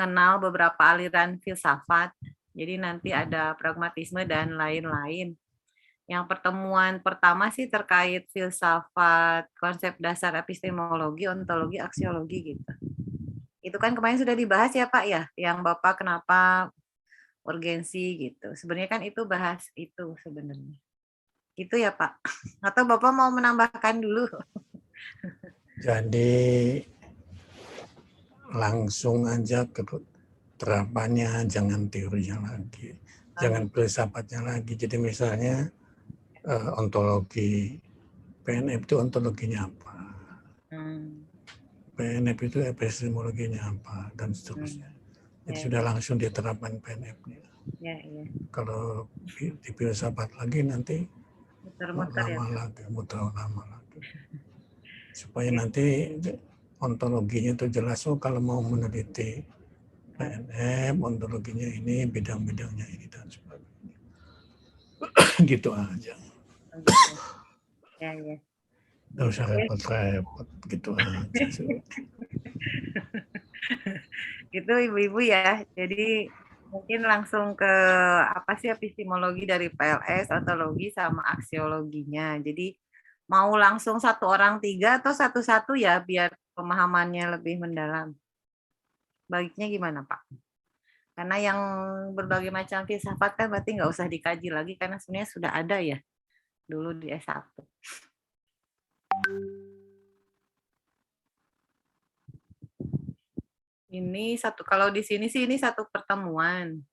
mengenal beberapa aliran filsafat. Jadi nanti ada pragmatisme dan lain-lain. Yang pertemuan pertama sih terkait filsafat, konsep dasar epistemologi, ontologi, aksiologi gitu. Itu kan kemarin sudah dibahas ya Pak ya, yang Bapak kenapa urgensi gitu. Sebenarnya kan itu bahas itu sebenarnya. Itu ya Pak. Atau Bapak mau menambahkan dulu? Jadi langsung aja ke terapannya, jangan teorinya lagi, jangan filsafatnya lagi. Jadi misalnya ontologi, PNF itu ontologinya apa, PNF itu epistemologinya apa, dan seterusnya. Jadi sudah langsung diterapkan PNF-nya. Kalau di filsafat lagi nanti muter lama lagi. Supaya nanti ontologinya itu jelas. Oh, kalau mau meneliti PNF, ontologinya ini, bidang-bidangnya ini dan sebagainya. Gitu aja. Ya. Nggak usah repot-repot, gitu aja. Gitu ibu-ibu ya. Jadi mungkin langsung ke apa sih epistemologi dari PLS, ontologi sama aksiologinya. Jadi mau langsung satu orang tiga atau satu-satu ya biar pemahamannya lebih mendalam. Baiknya gimana Pak? Karena yang berbagai macam filsafat kan berarti nggak usah dikaji lagi karena sebenarnya sudah ada ya dulu di S1. Ini satu, kalau di sini sih ini satu pertemuan.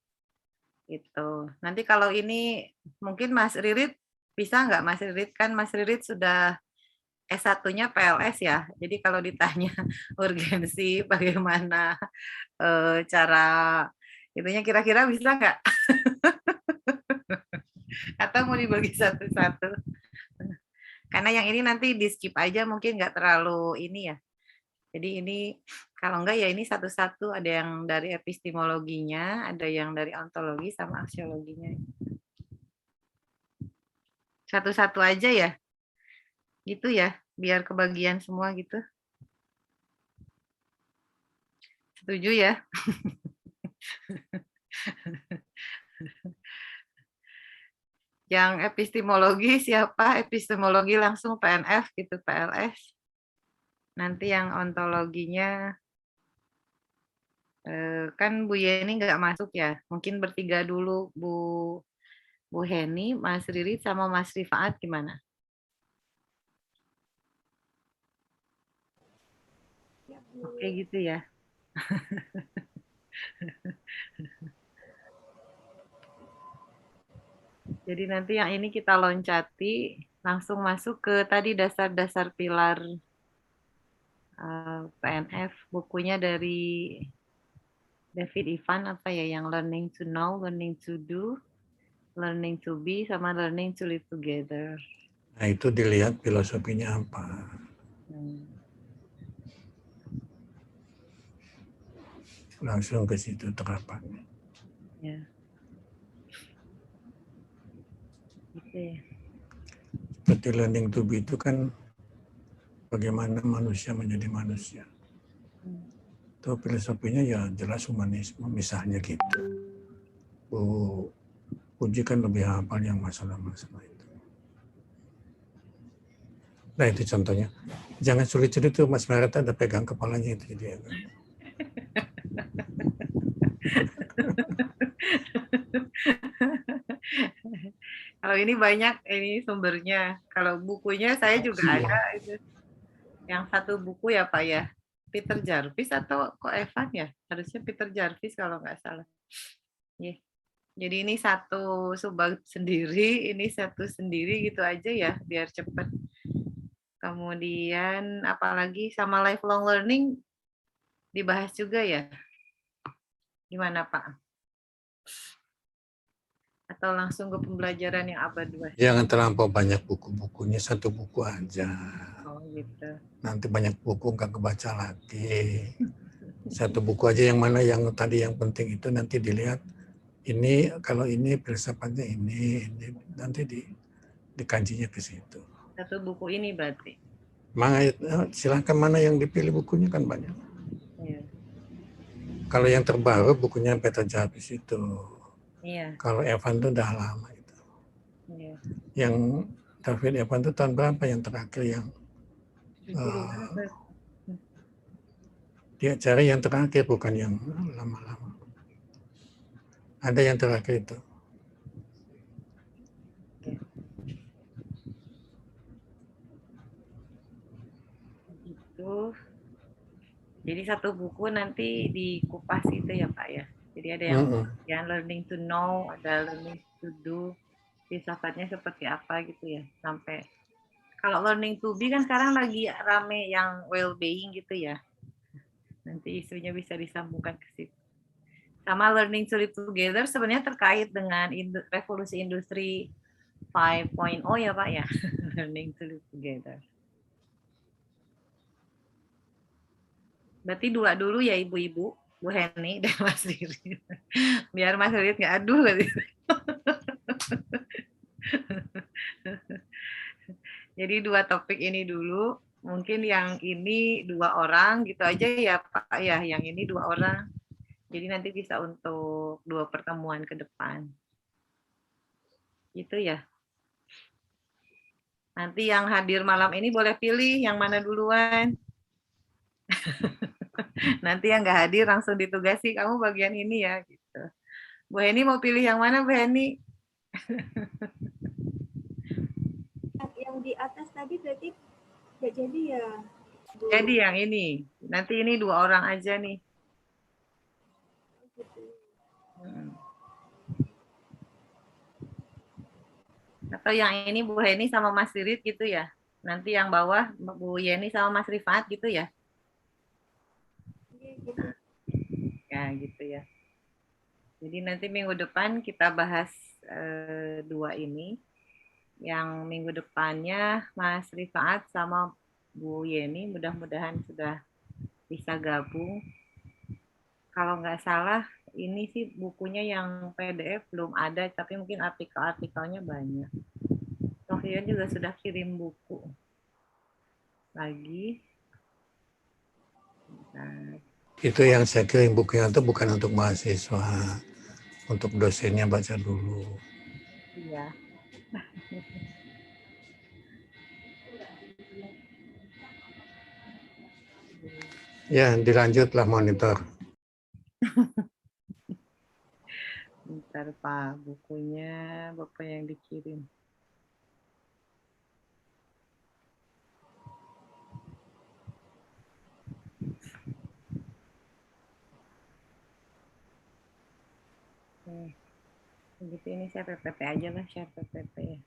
Gitu. Nanti kalau ini mungkin Mas Ririt bisa nggak Mas Ririt, kan Mas Ririt sudah S1-nya PLS ya. Jadi kalau ditanya urgensi bagaimana cara itunya kira-kira bisa nggak? Atau mau dibagi satu-satu? Karena yang ini nanti di skip aja mungkin nggak terlalu ini ya. Jadi ini kalau enggak ya ini satu-satu, ada yang dari epistemologinya, ada yang dari ontologi sama aksiologinya. Satu-satu aja ya. Gitu ya, biar kebagian semua gitu. Setuju ya? Yang epistemologi siapa? Epistemologi langsung PNF gitu, PLS. Nanti yang ontologinya kan Bu Yeni nggak masuk ya. Mungkin bertiga dulu Bu Heni, Mas Riri sama Mas Rifaat gimana? Oke gitu ya. Jadi nanti yang ini kita loncati, langsung masuk ke tadi dasar-dasar pilar PNF, bukunya dari David Ivan apa ya, yang learning to know, learning to do, learning to be, sama learning to live together. Nah itu dilihat filosofinya apa. Langsung ke situ terapannya. Ya. Gitu ya. Seperti learning to be itu kan bagaimana manusia menjadi manusia. Itu filosofinya ya jelas humanisme, misalnya gitu. Bu Puji kan lebih hafal yang masalah-masalah itu. Nah itu contohnya. Jangan sulit-sulit tuh Mas Maret ada pegang kepalanya itu dia. Kalau ini banyak ini sumbernya. Kalau bukunya saya juga ada itu. Yang satu buku ya Pak ya. Peter Jarvis atau kok Evan ya? Harusnya Peter Jarvis kalau nggak salah. Yeah. Jadi ini satu subbab sendiri, ini satu sendiri gitu aja ya, biar cepat. Kemudian apalagi sama lifelong learning dibahas juga ya. Gimana Pak? Atau langsung ke pembelajaran yang abad 2? Jangan terlampau banyak buku-bukunya, satu buku aja. Oh gitu. Nanti banyak buku nggak kebaca lagi. Satu buku aja yang mana yang tadi yang penting itu nanti dilihat. Ini kalau ini filsafatnya ini nanti dikajinya ke situ. Satu buku ini berarti. Silahkan mana yang dipilih bukunya kan banyak. Ya. Kalau yang terbaru bukunya Peter Jarvis itu. Iya. Kalau Evan itu udah lama itu. Iya. Yang David Evan itu tahun berapa yang terakhir yang dia cari yang terakhir bukan yang lama-lama. Ada yang terakhir itu. Gitu. Jadi satu buku nanti dikupas itu ya Pak ya. Jadi ada yang learning to know, ada learning to do, filsafatnya seperti apa gitu ya. Sampai kalau learning to be kan sekarang lagi rame yang well-being gitu ya. Nanti isunya bisa disambungkan ke situ. Sama learning to live together sebenarnya terkait dengan revolusi industri 5.0 ya Pak ya. Learning to live together. Berarti dua dulu ya ibu-ibu, Bu Heni dan Mas Riri. Biar Mas Riri nggak aduh gitu. Jadi dua topik ini dulu. Mungkin yang ini 2 orang gitu aja ya Pak ya. Yang ini 2 orang. Jadi nanti bisa untuk 2 pertemuan ke depan. Gitu ya. Nanti yang hadir malam ini boleh pilih yang mana duluan. Nanti yang nggak hadir langsung ditugasi kamu bagian ini ya gitu. Bu Heni mau pilih yang mana Bu Heni? Yang di atas tadi berarti nggak jadi ya? Jadi yang ini. Nanti ini 2 orang aja nih. Atau yang ini Bu Heni sama Mas Ririt gitu ya. Nanti yang bawah Bu Yeni sama Mas Rifat gitu ya. Ya gitu ya. Jadi nanti minggu depan kita bahas 2 ini. Yang minggu depannya Mas Rifat sama Bu Yeni mudah-mudahan sudah bisa gabung. Kalau nggak salah ini sih bukunya yang PDF belum ada, tapi mungkin artikel-artikelnya banyak. Sofian juga sudah kirim buku lagi. Nah, itu yang saya kirim bukunya itu bukan untuk mahasiswa, untuk dosennya baca dulu. Iya. Ya, dilanjutlah monitor. Bentar Pak, bukunya Bapak yang dikirim. Begitu ini saya PPT aja lah, share PPT ya.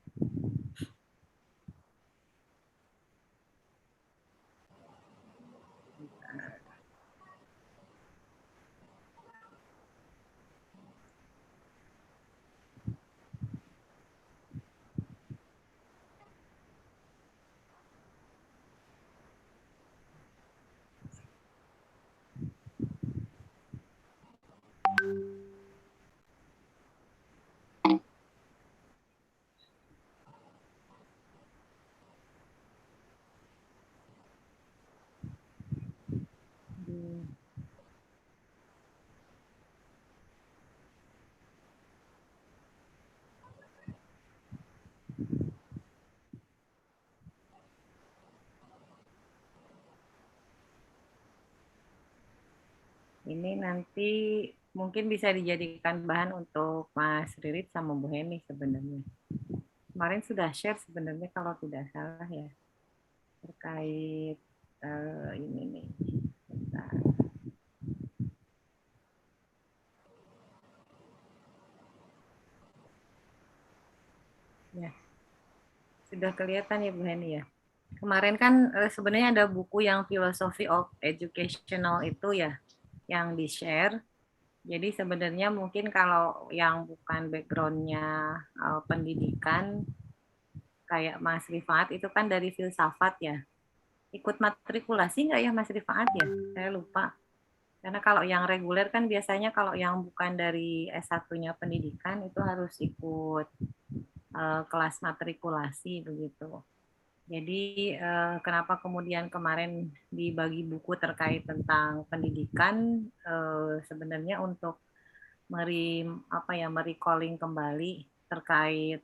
Ini nanti mungkin bisa dijadikan bahan untuk Mas Ririt sama Bu Heni sebenarnya. Kemarin sudah share sebenarnya kalau tidak salah ya. Terkait ini nih. Bentar. Ya, sudah kelihatan ya Bu Heni ya. Kemarin kan sebenarnya ada buku yang Philosophy of Educational itu ya, yang di-share. Jadi sebenarnya mungkin kalau yang bukan background-nya pendidikan, kayak Mas Rifat itu kan dari filsafat ya. Ikut matrikulasi nggak ya Mas Rifat ya? Saya lupa. Karena kalau yang reguler kan biasanya kalau yang bukan dari S1-nya pendidikan itu harus ikut kelas matrikulasi begitu. Jadi kenapa kemudian kemarin dibagi buku terkait tentang pendidikan, sebenarnya untuk merecalling kembali terkait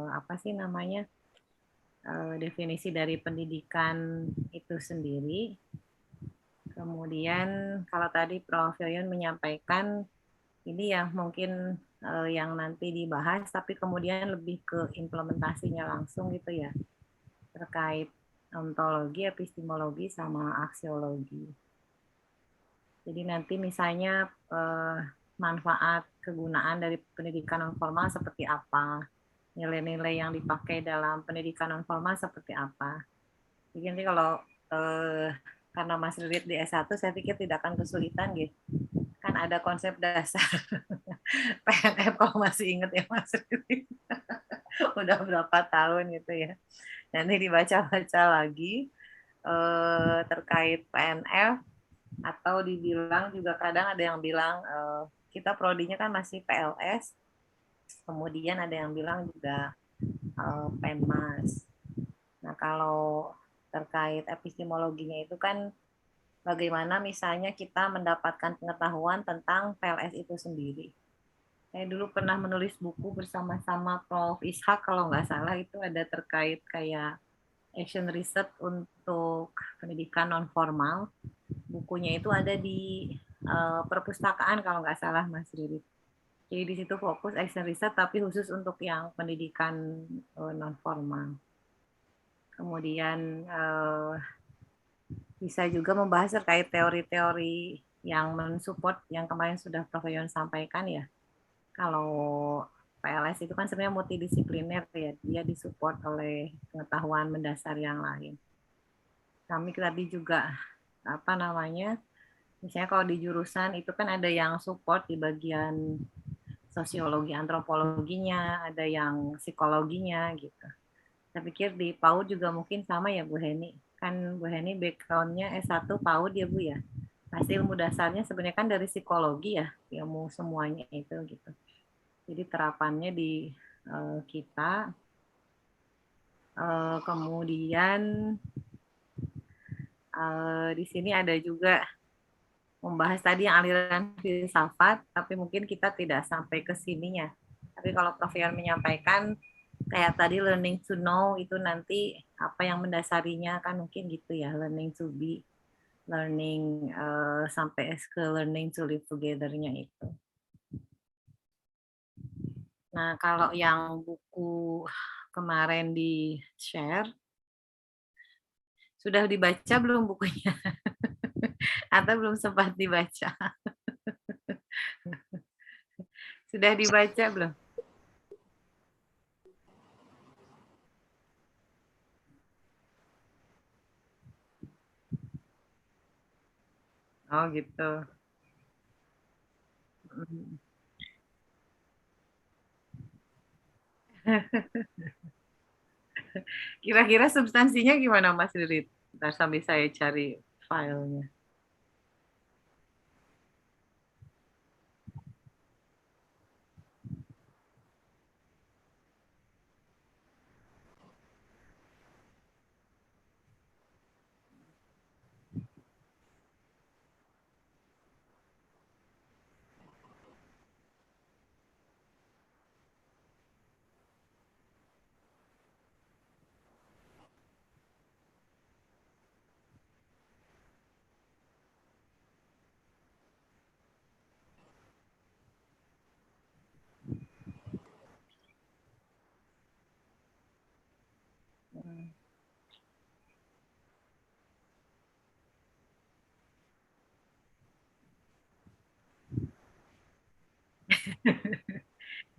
apa sih namanya, definisi dari pendidikan itu sendiri. Kemudian kalau tadi Prof. Yoyon menyampaikan ini ya mungkin yang nanti dibahas, tapi kemudian lebih ke implementasinya langsung gitu ya, terkait ontologi, epistemologi, sama aksiologi. Jadi nanti misalnya manfaat kegunaan dari pendidikan non formal seperti apa, nilai-nilai yang dipakai dalam pendidikan non formal seperti apa. Jadi nanti kalau karena Mas Ridit di S1, saya pikir tidak akan kesulitan gitu. Kan ada konsep dasar PNF kalau masih ingat ya Mas Ridit. Udah berapa tahun gitu ya. Nanti dibaca-baca lagi terkait PNF, atau dibilang juga kadang ada yang bilang kita prodinya kan masih PLS, kemudian ada yang bilang juga PENMAS. Nah kalau terkait epistemologinya itu kan bagaimana misalnya kita mendapatkan pengetahuan tentang PLS itu sendiri. Saya dulu pernah menulis buku bersama-sama Prof. Ishak kalau nggak salah, itu ada terkait kayak action research untuk pendidikan non formal. Bukunya itu ada di perpustakaan kalau nggak salah Mas Riri. Jadi di situ fokus action research tapi khusus untuk yang pendidikan non formal. Kemudian bisa juga membahas terkait teori-teori yang mensupport yang kemarin sudah Prof. Yon sampaikan ya. Kalau PLS itu kan sebenarnya multidisipliner ya, dia disupport oleh pengetahuan mendasar yang lain. Kami tadi juga misalnya kalau di jurusan itu kan ada yang support di bagian sosiologi antropologinya, ada yang psikologinya gitu. Saya pikir di PAUD juga mungkin sama ya Bu Heni. Kan Bu Heni background-nya S1 PAUD ya Bu ya. Pasti ilmu dasarnya sebenarnya kan dari psikologi ya, ilmu semuanya itu gitu. Jadi terapannya di kita. Kemudian di sini ada juga membahas tadi yang aliran filsafat, tapi mungkin kita tidak sampai ke sininya. Tapi kalau Prof. Yan menyampaikan kayak tadi learning to know itu nanti apa yang mendasarinya kan mungkin gitu ya, learning to be, learning sampai ke learning to live together-nya itu. Nah, kalau yang buku kemarin di share, sudah dibaca belum bukunya? Atau belum sempat dibaca? Sudah dibaca belum? Oh gitu. Kira-kira substansinya gimana Mas Lilit? Ntar sambil saya cari filenya.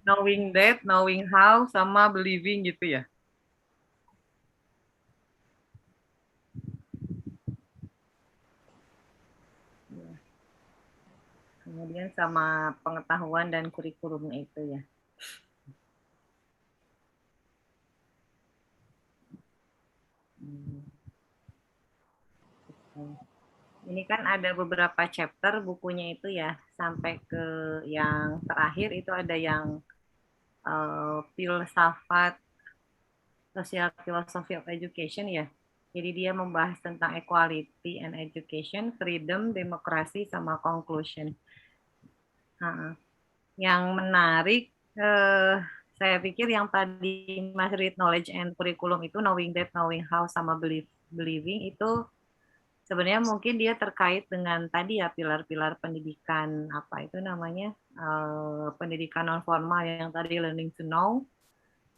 Knowing that, knowing how, sama believing gitu ya. Kemudian sama pengetahuan dan kurikulumnya itu ya. Ini kan ada beberapa chapter bukunya itu ya, sampai ke yang terakhir itu ada yang filsafat Social Philosophy of Education ya. Jadi dia membahas tentang equality and education, freedom, demokrasi, sama conclusion. Yang menarik, saya pikir yang tadi Mas Read Knowledge and Curriculum itu knowing that, knowing how, sama believing itu sebenarnya mungkin dia terkait dengan tadi ya pilar-pilar pendidikan apa itu namanya pendidikan non formal yang tadi learning to know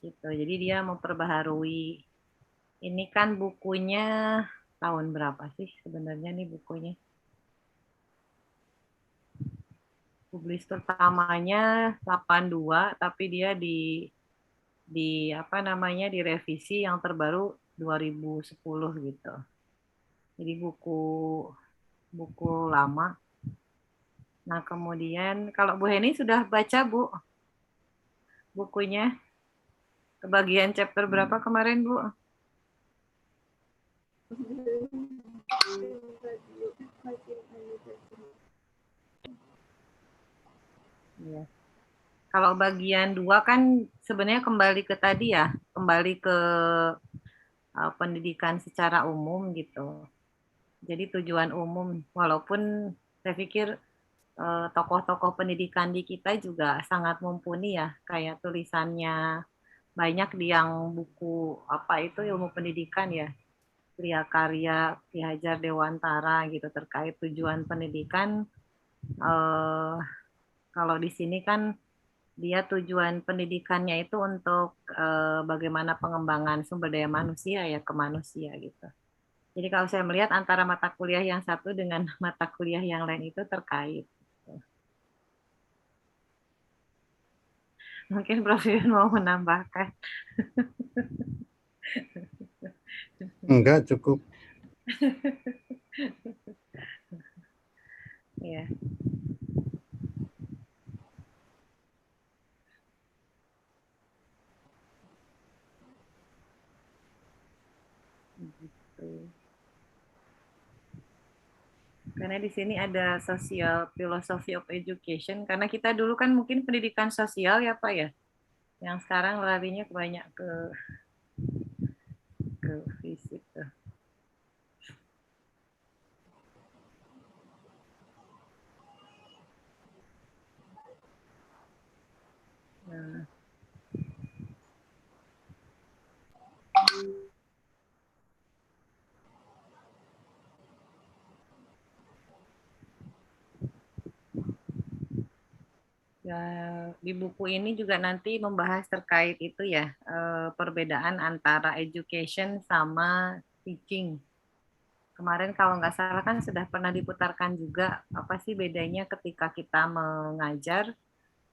gitu. Jadi dia memperbaharui. Ini kan bukunya tahun berapa sih sebenarnya nih bukunya? Publis pertamanya 82 tapi dia di apa namanya direvisi yang terbaru 2010 gitu. Jadi buku lama. Nah, kemudian kalau Bu Heni sudah baca Bu bukunya kebagian chapter berapa kemarin Bu? Iya. Kalau bagian 2 kan sebenarnya kembali ke tadi ya, kembali ke pendidikan secara umum gitu. Jadi tujuan umum, walaupun saya pikir tokoh-tokoh pendidikan di kita juga sangat mumpuni ya, kayak tulisannya banyak di yang buku apa itu ilmu pendidikan ya, Tria Karya Ki Hajar Dewantara gitu terkait tujuan pendidikan. Kalau di sini kan dia tujuan pendidikannya itu untuk bagaimana pengembangan sumber daya manusia ya ke manusia gitu. Jadi kalau saya melihat antara mata kuliah yang satu dengan mata kuliah yang lain itu terkait. Mungkin Prof. Yun mau menambahkan. Enggak, cukup. Ya. Gitu. Karena di sini ada Social Philosophy of Education. Karena kita dulu kan mungkin pendidikan sosial ya Pak ya. Yang sekarang larinya banyak ke fisik tuh. Nah. Ya, di buku ini juga nanti membahas terkait itu ya, perbedaan antara education sama teaching. Kemarin kalau nggak salah kan sudah pernah diputarkan juga apa sih bedanya ketika kita mengajar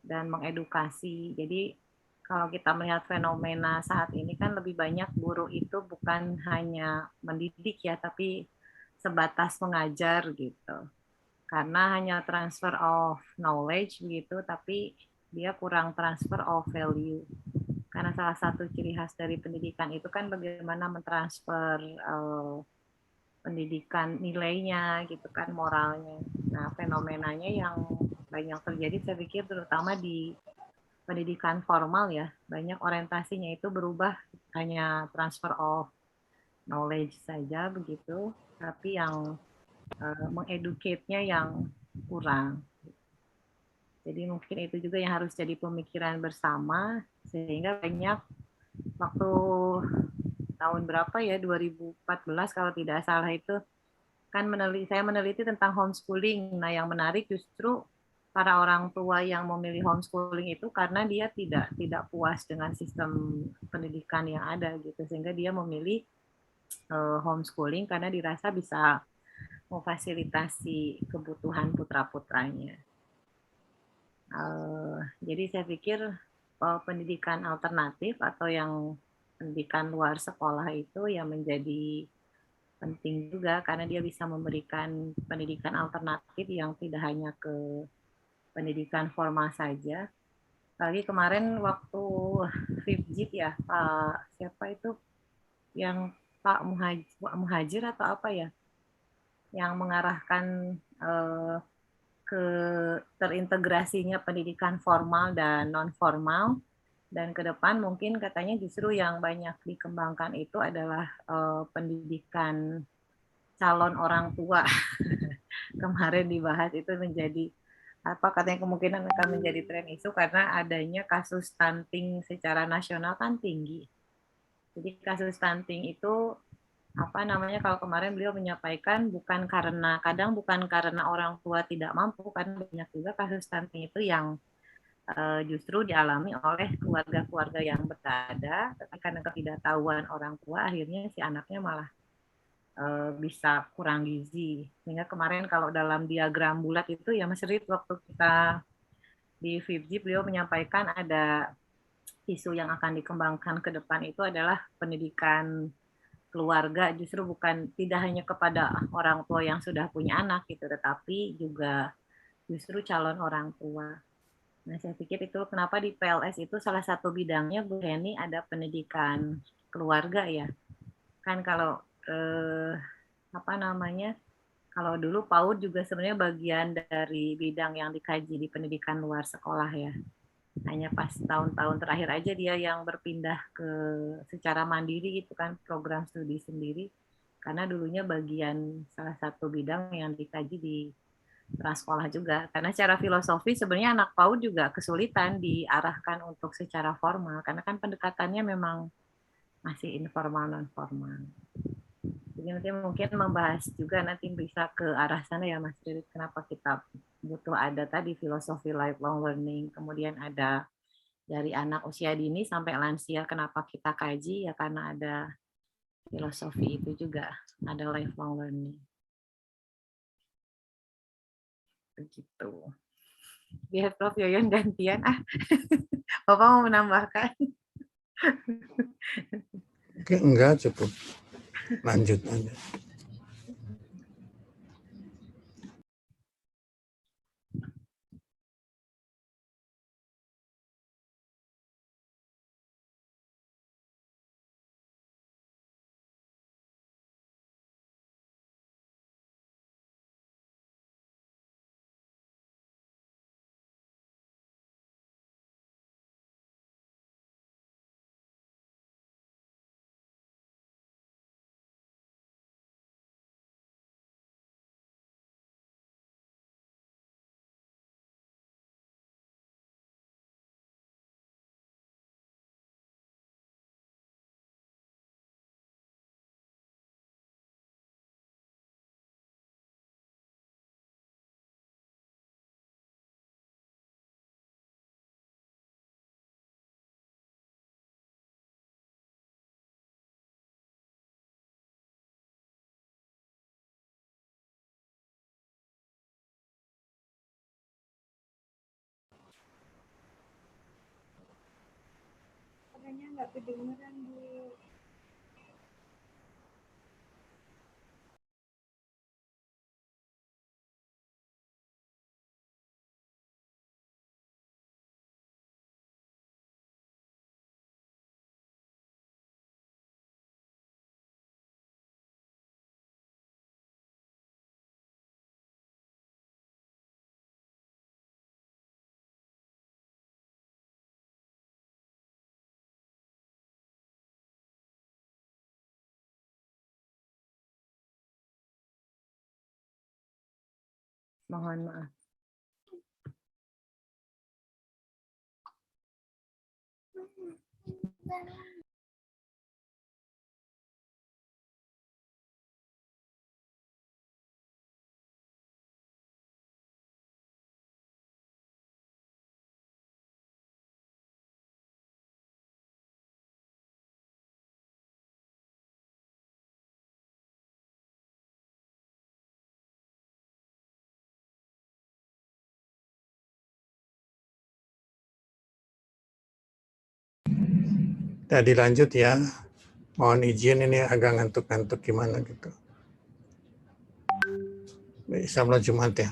dan mengedukasi. Jadi kalau kita melihat fenomena saat ini kan lebih banyak guru itu bukan hanya mendidik ya, tapi sebatas mengajar gitu. Karena hanya transfer of knowledge gitu, tapi dia kurang transfer of value. Karena salah satu ciri khas dari pendidikan itu kan bagaimana mentransfer pendidikan nilainya gitu kan, moralnya. Nah, fenomenanya yang banyak terjadi saya pikir terutama di pendidikan formal ya, banyak orientasinya itu berubah hanya transfer of knowledge saja begitu, tapi yang mengeducate-nya yang kurang. Jadi mungkin itu juga yang harus jadi pemikiran bersama sehingga banyak waktu tahun berapa ya 2014 kalau tidak salah itu kan saya meneliti tentang homeschooling. Nah, yang menarik justru para orang tua yang memilih homeschooling itu karena dia tidak puas dengan sistem pendidikan yang ada gitu sehingga dia memilih homeschooling karena dirasa bisa memfasilitasi kebutuhan putra-putranya. Jadi saya pikir pendidikan alternatif atau yang pendidikan luar sekolah itu ya menjadi penting juga karena dia bisa memberikan pendidikan alternatif yang tidak hanya ke pendidikan formal saja. Lagi kemarin waktu FIPJIT ya, Pak siapa itu yang Pak Muhajir atau apa ya, yang mengarahkan ke terintegrasinya pendidikan formal dan non formal. Dan ke depan mungkin katanya justru yang banyak dikembangkan itu adalah pendidikan calon orang tua. Kemarin dibahas itu menjadi apa, katanya kemungkinan akan menjadi tren isu karena adanya kasus stunting secara nasional kan tinggi. Jadi kasus stunting itu apa namanya, kalau kemarin beliau menyampaikan kadang bukan karena orang tua tidak mampu, karena banyak juga kasus stunting itu yang justru dialami oleh keluarga-keluarga yang berada, tapi karena ketidaktahuan orang tua akhirnya si anaknya malah bisa kurang gizi. Sehingga kemarin kalau dalam diagram bulat itu ya Mas Rid, waktu kita di FIPJI beliau menyampaikan ada isu yang akan dikembangkan ke depan itu adalah pendidikan keluarga, justru bukan tidak hanya kepada orang tua yang sudah punya anak gitu, tetapi juga justru calon orang tua. Nah, saya pikir itu kenapa di PLS itu salah satu bidangnya Bu Heni ada pendidikan keluarga ya. Kan kalau apa namanya, kalau dulu PAUD juga sebenarnya bagian dari bidang yang dikaji di pendidikan luar sekolah ya. Hanya pas tahun-tahun terakhir aja dia yang berpindah ke secara mandiri gitu kan, program studi sendiri. Karena dulunya bagian salah satu bidang yang dikaji di prasekolah juga. Karena secara filosofi sebenarnya anak PAUD juga kesulitan diarahkan untuk secara formal, karena kan pendekatannya memang masih informal non formal. Jadi nanti mungkin membahas juga nanti bisa ke arah sana ya Mas Ririt, kenapa kita butuh ada tadi filosofi lifelong learning, kemudian ada dari anak usia dini sampai lansia kenapa kita kaji ya karena ada filosofi itu juga, ada lifelong learning. Begitu. Biar Prof Yoyon gantian. Bapak mau menambahkan? Enggak, cukup. Lanjut aja. Suaranya nggak kedengeran, Bu. Mohon maaf. Tadi lanjut ya. Mohon izin ini agak ngantuk-ngantuk gimana gitu. Salam Jumat ya.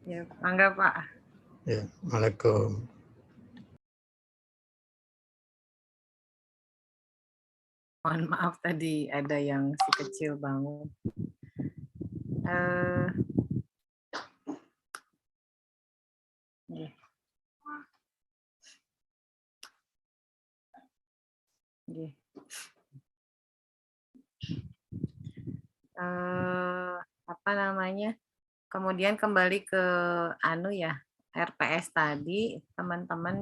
Ya, mangga Pak. Ya, Waalaikumsalam. Mohon maaf tadi ada yang si kecil bangun. Nggih. Apa namanya, kemudian kembali ke anu ya, RPS tadi, teman-teman,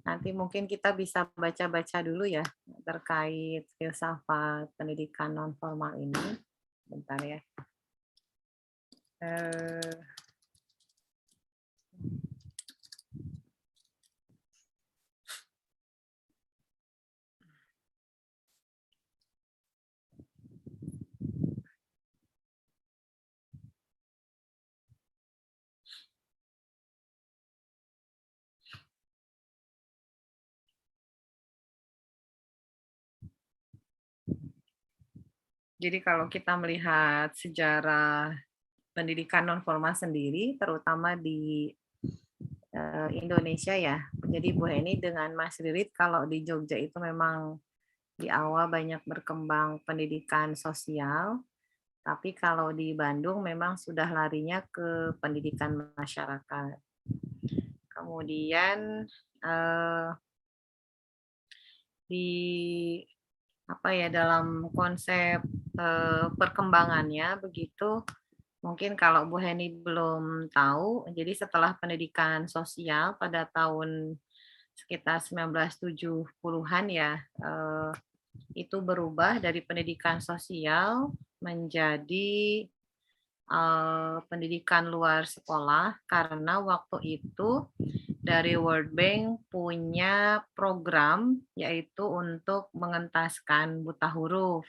nanti mungkin kita bisa baca-baca dulu ya, terkait filsafat pendidikan non formal ini. Bentar ya. Jadi kalau kita melihat sejarah pendidikan non formal sendiri, terutama di Indonesia ya. Jadi Bu Heni dengan Mas Ririt, kalau di Jogja itu memang di awal banyak berkembang pendidikan sosial, tapi kalau di Bandung memang sudah larinya ke pendidikan masyarakat. Kemudian di apa ya, dalam konsep perkembangannya begitu, mungkin kalau Bu Heni belum tahu, jadi setelah pendidikan sosial pada tahun sekitar 1970-an ya, itu berubah dari pendidikan sosial menjadi pendidikan luar sekolah, karena waktu itu dari World Bank punya program yaitu untuk mengentaskan buta huruf,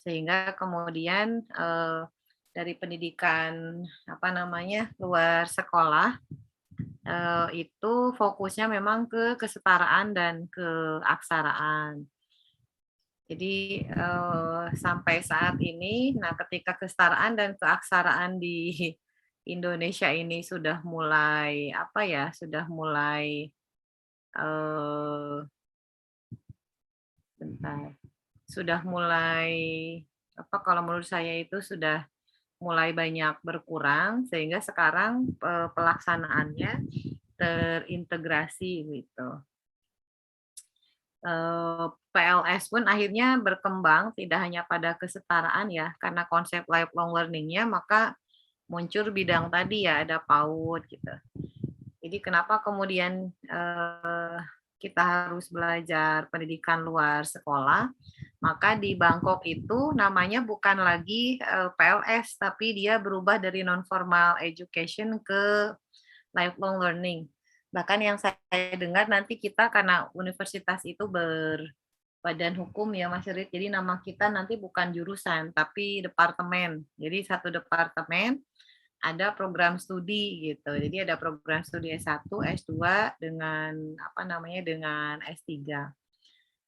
sehingga kemudian dari pendidikan apa namanya luar sekolah itu fokusnya memang ke kesetaraan dan keaksaraan. Jadi sampai saat ini, nah ketika kesetaraan dan keaksaraan di Indonesia ini sudah mulai apa ya, sudah mulai sudah mulai apa, kalau menurut saya itu sudah mulai banyak berkurang, sehingga sekarang pelaksanaannya terintegrasi gitu. PLS pun akhirnya berkembang tidak hanya pada kesetaraan ya, karena konsep lifelong learning-nya maka muncul bidang tadi ya, ada PAUD gitu. Jadi kenapa kemudian kita harus belajar pendidikan luar sekolah? Maka di Bangkok itu namanya bukan lagi PLS, tapi dia berubah dari non-formal education ke lifelong learning. Bahkan yang saya dengar nanti kita, karena universitas itu berbadan hukum ya Mas Rit, jadi nama kita nanti bukan jurusan, tapi departemen. Jadi satu departemen ada program studi gitu. Jadi ada program studi S1, S2 dengan apa namanya, dengan S3.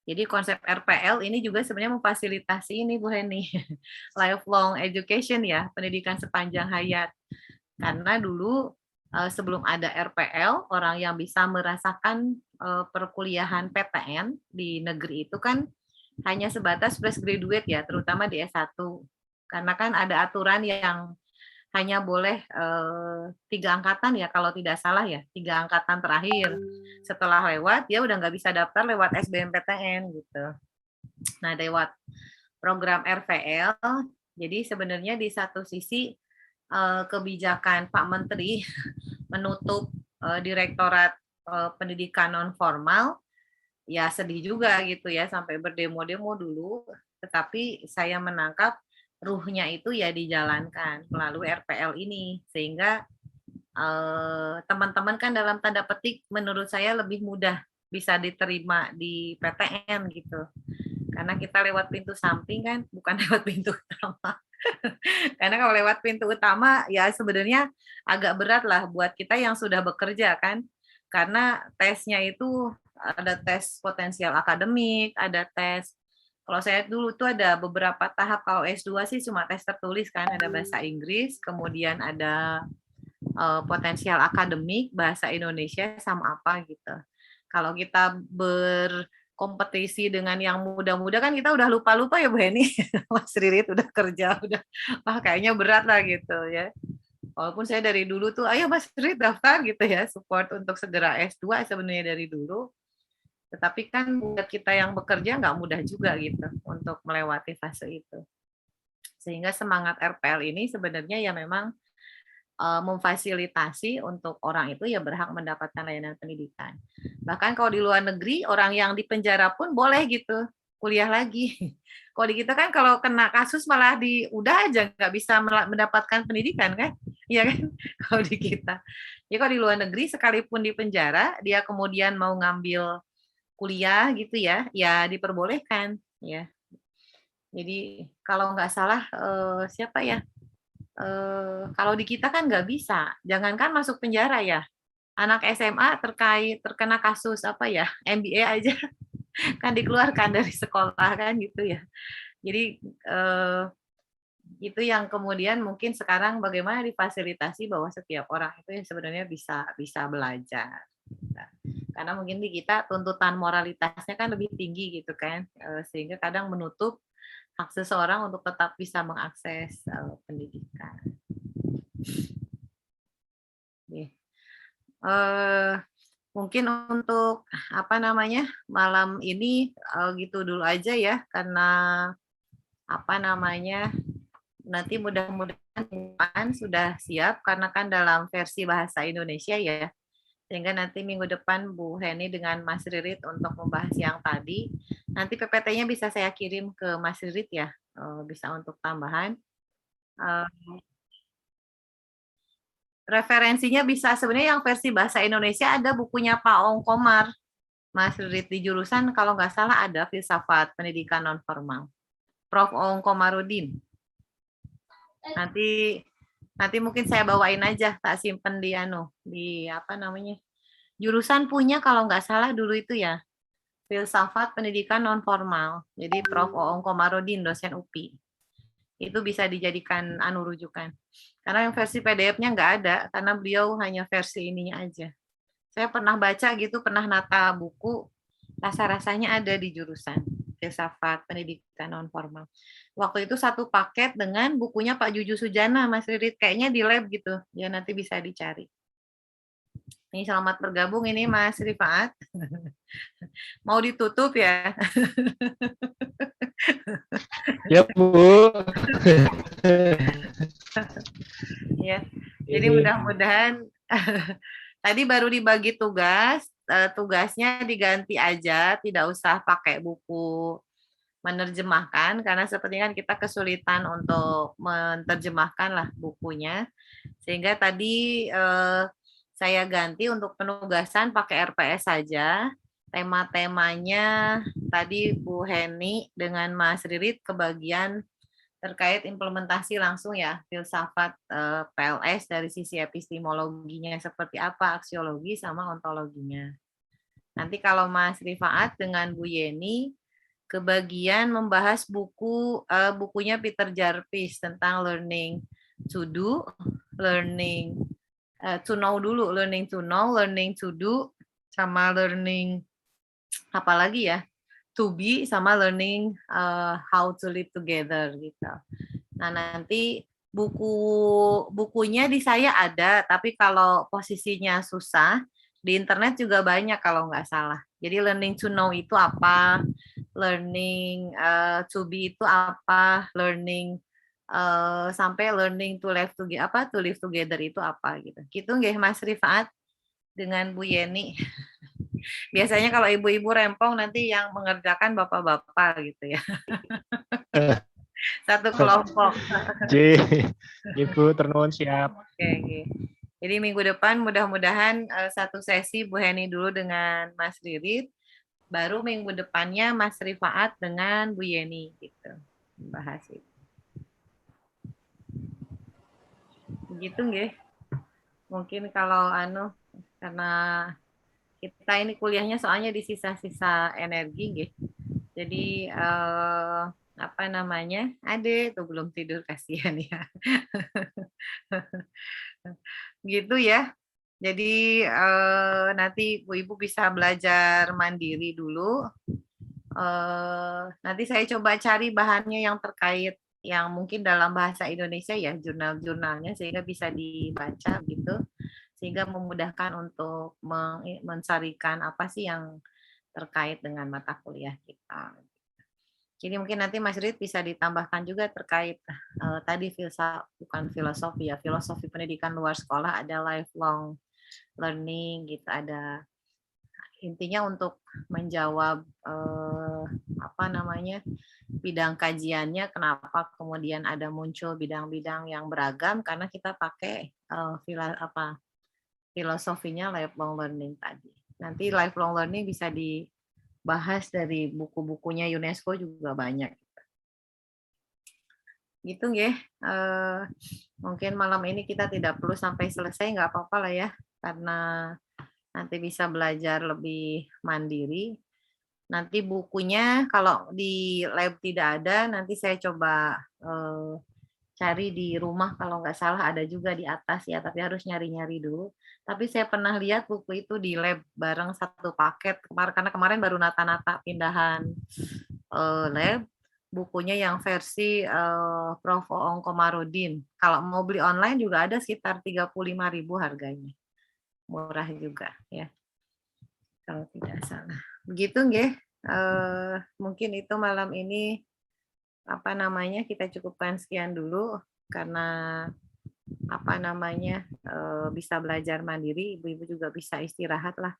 Jadi konsep RPL ini juga sebenarnya memfasilitasi ini Bu Heni, lifelong education ya, pendidikan sepanjang hayat. Karena dulu sebelum ada RPL, orang yang bisa merasakan perkuliahan PTN di negeri itu kan hanya sebatas fresh graduate ya, terutama di S1. Karena kan ada aturan yang hanya boleh 3 angkatan ya, kalau tidak salah ya, 3 angkatan terakhir. Setelah lewat, dia udah nggak bisa daftar lewat SBMPTN gitu. Nah, lewat program RPL, jadi sebenarnya di satu sisi kebijakan Pak Menteri menutup Direktorat Pendidikan Non Formal, ya sedih juga gitu ya, sampai berdemo-demo dulu, tetapi saya menangkap ruhnya itu ya dijalankan melalui RPL ini, sehingga teman-teman kan dalam tanda petik menurut saya lebih mudah bisa diterima di PTN gitu, karena kita lewat pintu samping kan, bukan lewat pintu utama. Karena kalau lewat pintu utama ya sebenarnya agak berat lah buat kita yang sudah bekerja kan, karena tesnya itu ada tes potensial akademik, ada tes, kalau saya dulu tuh ada beberapa tahap. Kalau S2 sih cuma tes tertulis kan, ada bahasa Inggris, kemudian ada potensial akademik, bahasa Indonesia sama apa gitu. Kalau kita berkompetisi dengan yang muda-muda kan kita udah lupa-lupa ya Bu Heni. Mas Ririt udah kerja, udah kayaknya berat lah gitu ya. Walaupun saya dari dulu tuh, ayo Mas Ririt daftar gitu ya, support untuk segera S2 sebenarnya dari dulu. Tetapi kan buat kita yang bekerja nggak mudah juga gitu untuk melewati fase itu. Sehingga semangat RPL ini sebenarnya ya memang memfasilitasi untuk orang itu ya berhak mendapatkan layanan pendidikan. Bahkan kalau di luar negeri, orang yang di penjara pun boleh gitu kuliah lagi. Kalau di kita kan kalau kena kasus malah udah aja nggak bisa mendapatkan pendidikan kan, iya kan? Kalau di kita, ya kalau di luar negeri sekalipun di penjara, dia kemudian mau ngambil kuliah gitu ya, ya diperbolehkan ya. Jadi kalau nggak salah siapa ya? Kalau di kita kan nggak bisa, jangankan masuk penjara ya, anak SMA terkena kasus apa ya, MBA aja kan dikeluarkan dari sekolah kan gitu ya. Jadi itu yang kemudian mungkin sekarang bagaimana difasilitasi bahwa setiap orang itu yang sebenarnya bisa belajar. Nah, karena mungkin di kita tuntutan moralitasnya kan lebih tinggi gitu kan, sehingga kadang menutup hak seseorang untuk tetap bisa mengakses pendidikan. Mungkin untuk apa namanya malam ini gitu dulu aja ya, karena apa namanya nanti mudah-mudahan sudah siap karena kan dalam versi bahasa Indonesia ya, sehingga nanti minggu depan Bu Heni dengan Mas Ririt untuk membahas yang tadi. Nanti PPT-nya bisa saya kirim ke Mas Ririt ya, bisa untuk tambahan. Referensinya bisa sebenarnya yang versi bahasa Indonesia ada bukunya Pak Ong Komar, Mas Ririt, di jurusan kalau nggak salah ada filsafat pendidikan non formal. Prof. Ong Komarudin. Nanti mungkin saya bawain aja, tak simpen di apa namanya, jurusan punya kalau nggak salah dulu itu ya, filsafat pendidikan non formal. Jadi Prof. Ong Komarudin, dosen UPI. Itu bisa dijadikan rujukan. Karena yang versi PDF-nya nggak ada, karena beliau hanya versi ininya aja. Saya pernah baca gitu, pernah nata buku, rasa-rasanya ada di jurusan filsafat pendidikan non formal. Waktu itu satu paket dengan bukunya Pak Juju Sujana, Mas Ririt, kayaknya di lab gitu, ya nanti bisa dicari. Ini selamat bergabung ini Mas Rifaat. Mau ditutup ya? Ya Bu. Ya, jadi mudah-mudahan tadi baru dibagi tugas, tugasnya diganti aja, tidak usah pakai buku menerjemahkan karena sepertinya kan kita kesulitan untuk menerjemahkan lah bukunya, sehingga tadi saya ganti untuk penugasan pakai RPS saja. Tema-temanya tadi Bu Heni dengan Mas Ririt kebagian terkait implementasi langsung ya, filsafat PLS dari sisi epistemologinya seperti apa, aksiologi sama ontologinya. Nanti kalau Mas Rifaat dengan Bu Yeni kebagian membahas bukunya Peter Jarvis tentang learning to do, learning to know dulu, learning to know, learning to do, sama learning apalagi ya, to be, sama learning how to live together gitu. Nah nanti bukunya di saya ada, tapi kalau posisinya susah di internet juga banyak kalau nggak salah. Jadi learning to know itu apa, learning to be itu apa, learning sampai learning to live together itu apa gitu. Gitu nggih Mas Rifaat dengan Bu Yeni. Biasanya kalau ibu-ibu rempong nanti yang mengerjakan bapak-bapak gitu ya. Satu kelompok. Ibu ternuhun siap. Oke. Jadi minggu depan mudah-mudahan satu sesi Bu Heni dulu dengan Mas Ririt, baru minggu depannya Mas Rifaat dengan Bu Yeni gitu. Bahas itu. Begitu nggih. Mungkin kalau karena kita ini kuliahnya soalnya di sisa-sisa energi nggih. Jadi apa namanya? Ade tuh belum tidur, kasihan ya. Gitu ya. Jadi nanti ibu-ibu bisa belajar mandiri dulu. Nanti saya coba cari bahannya yang terkait yang mungkin dalam bahasa Indonesia ya, jurnal-jurnalnya sehingga bisa dibaca gitu, sehingga memudahkan untuk mensarikan apa sih yang terkait dengan mata kuliah kita. Jadi mungkin nanti Mas Rid bisa ditambahkan juga terkait tadi bukan filosofi ya, filosofi pendidikan luar sekolah, ada lifelong learning gitu, ada intinya untuk menjawab bidang kajiannya, kenapa kemudian ada muncul bidang-bidang yang beragam, karena kita pakai filosofinya lifelong learning tadi. Nanti lifelong learning bisa dibahas dari buku-bukunya UNESCO juga banyak. Gitu nggih. Mungkin malam ini kita tidak perlu sampai selesai, nggak apa-apa lah ya, karena nanti bisa belajar lebih mandiri. Nanti bukunya kalau di lab tidak ada, nanti saya coba cari di rumah, kalau nggak salah ada juga di atas ya, tapi harus nyari-nyari dulu. Tapi saya pernah lihat buku itu di lab bareng satu paket, karena kemarin baru nata-nata pindahan lab, bukunya yang versi Prof. Oong Komarudin. Kalau mau beli online juga ada sekitar 35.000 harganya. Murah juga ya, kalau tidak salah. Begitu nggih. Mungkin itu malam ini kita cukupkan sekian dulu, karena bisa belajar mandiri, ibu-ibu juga bisa istirahat lah,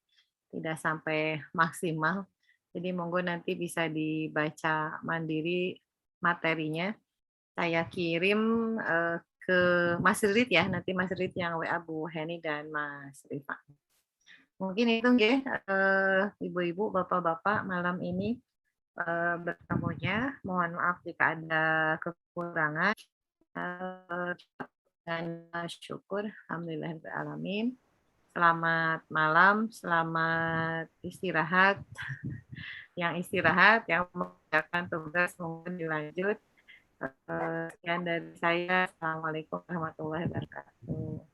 tidak sampai maksimal. Jadi monggo nanti bisa dibaca mandiri materinya. Saya kirim ke Mas Rid ya, nanti Mas Rid yang WA Bu Heni dan Mas Rifa. Mungkin itu nggih, ibu-ibu, bapak-bapak, malam ini bertemunya. Mohon maaf jika ada kekurangan. Dan syukur, alhamdulillahirrahmanirrahim. Selamat malam, selamat istirahat. Yang istirahat, yang mengerjakan tugas mungkin dilanjut. Sekian dari saya. Assalamualaikum warahmatullahi wabarakatuh.